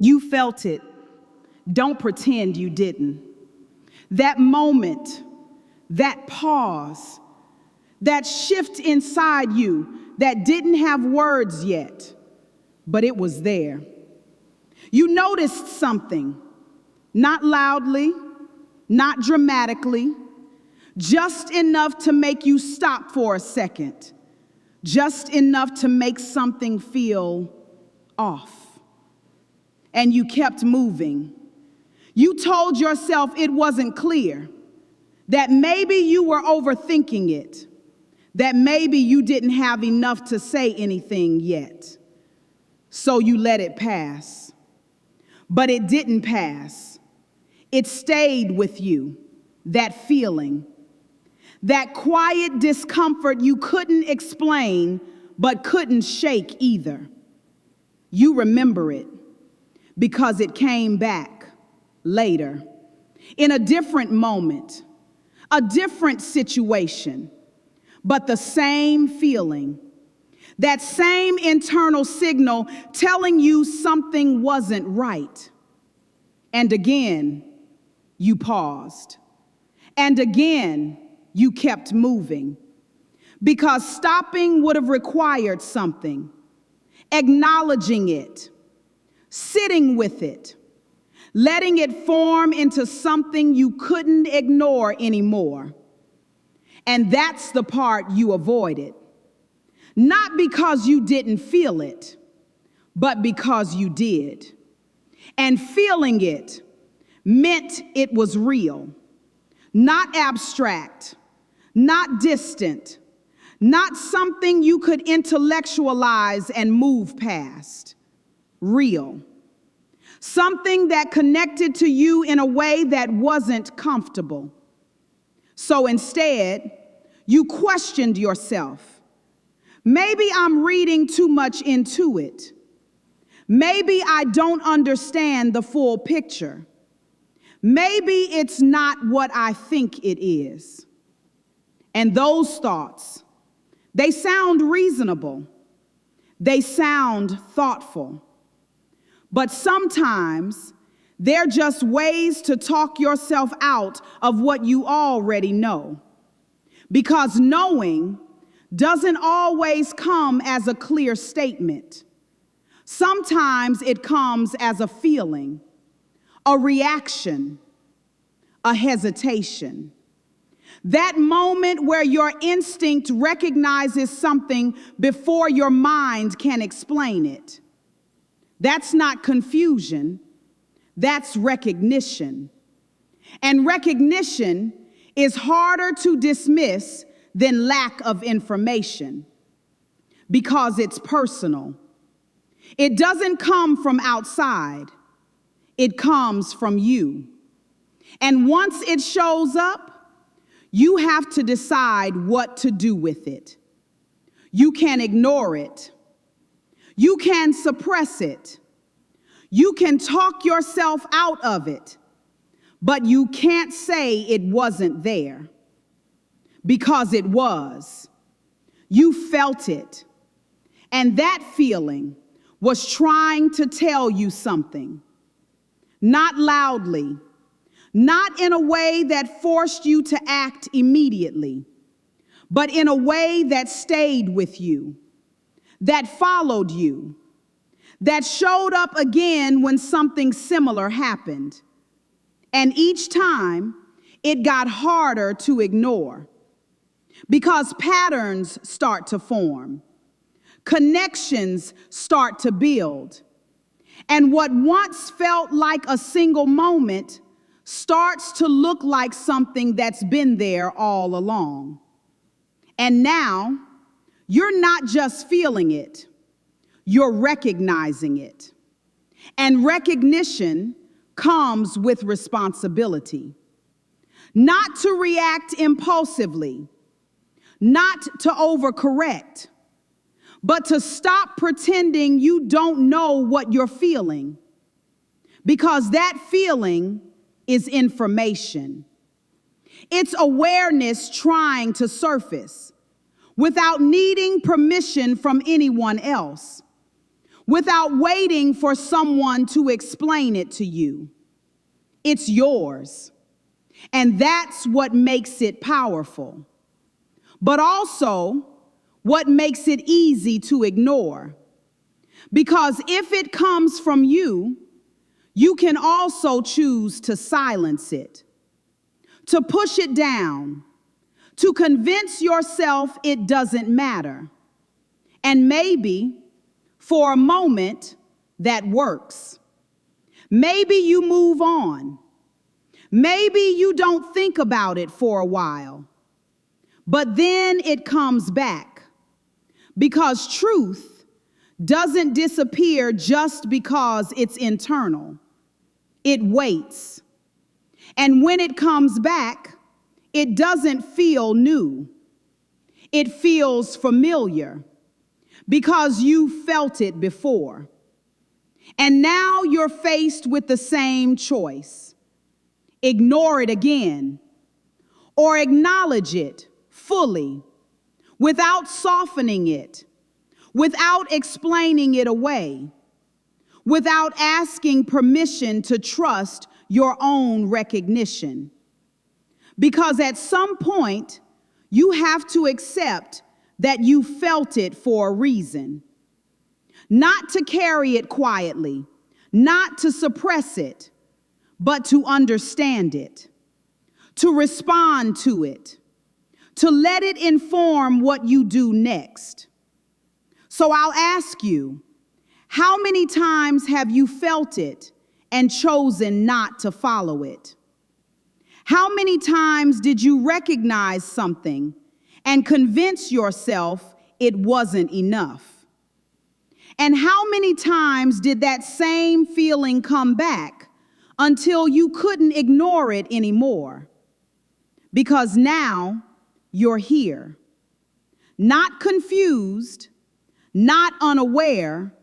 You felt it. Don't pretend you didn't. That moment, that pause, that shift inside you that didn't have words yet, but it was there. You noticed something, not loudly, not dramatically, just enough to make you stop for a second, just enough to make something feel off. And you kept moving. You told yourself it wasn't clear, that maybe you were overthinking it, that maybe you didn't have enough to say anything yet. So you let it pass. But it didn't pass. It stayed with you, that feeling, that quiet discomfort you couldn't explain but couldn't shake either. You remember it because it came back later, in a different moment, a different situation, but the same feeling, that same internal signal telling you something wasn't right. And again, you paused. And again, you kept moving. Because stopping would have required something, acknowledging it, sitting with it, letting it form into something you couldn't ignore anymore. And that's the part you avoided. Not because you didn't feel it, but because you did. And feeling it meant it was real, not abstract, not distant, not something you could intellectualize and move past. Real. Something that connected to you in a way that wasn't comfortable. So instead, you questioned yourself. Maybe I'm reading too much into it. Maybe I don't understand the full picture. Maybe it's not what I think it is. And those thoughts, they sound reasonable. They sound thoughtful. But sometimes they're just ways to talk yourself out of what you already know. Because knowing doesn't always come as a clear statement. Sometimes it comes as a feeling, a reaction, a hesitation. That moment where your instinct recognizes something before your mind can explain it. That's not confusion, that's recognition. And recognition is harder to dismiss than lack of information because it's personal. It doesn't come from outside, it comes from you. And once it shows up, you have to decide what to do with it. You can ignore it. You can suppress it. You can talk yourself out of it, but you can't say it wasn't there, because it was. You felt it, and that feeling was trying to tell you something, not loudly, not in a way that forced you to act immediately, but in a way that stayed with you, that followed you, that showed up again when something similar happened. And each time, it got harder to ignore because patterns start to form, connections start to build, and what once felt like a single moment starts to look like something that's been there all along. And now, you're not just feeling it, you're recognizing it. And recognition comes with responsibility. Not to react impulsively, not to overcorrect, but to stop pretending you don't know what you're feeling, because that feeling is information. It's awareness trying to surface without needing permission from anyone else, without waiting for someone to explain it to you. It's yours. And that's what makes it powerful, but also what makes it easy to ignore. Because if it comes from you, you can also choose to silence it, to push it down, to convince yourself it doesn't matter. And maybe, for a moment, that works. Maybe you move on. Maybe you don't think about it for a while. But then it comes back, because truth doesn't disappear just because it's internal. It waits. And when it comes back, it doesn't feel new. It feels familiar because you felt it before. And now you're faced with the same choice. Ignore it again, or acknowledge it fully, without softening it, without explaining it away, without asking permission to trust your own recognition. Because at some point, you have to accept that you felt it for a reason. Not to carry it quietly, not to suppress it, but to understand it, to respond to it, to let it inform what you do next. So I'll ask you, how many times have you felt it and chosen not to follow it? How many times did you recognize something and convince yourself it wasn't enough? And how many times did that same feeling come back until you couldn't ignore it anymore? Because now you're here, not confused, not unaware,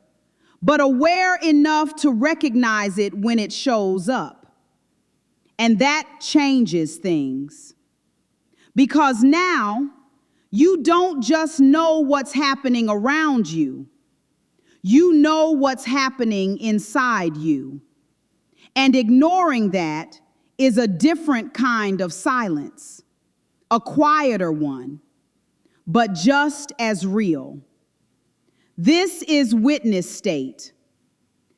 but aware enough to recognize it when it shows up. And that changes things. Because now you don't just know what's happening around you, you know what's happening inside you. And ignoring that is a different kind of silence, a quieter one, but just as real. This is witness state.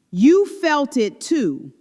You felt it too.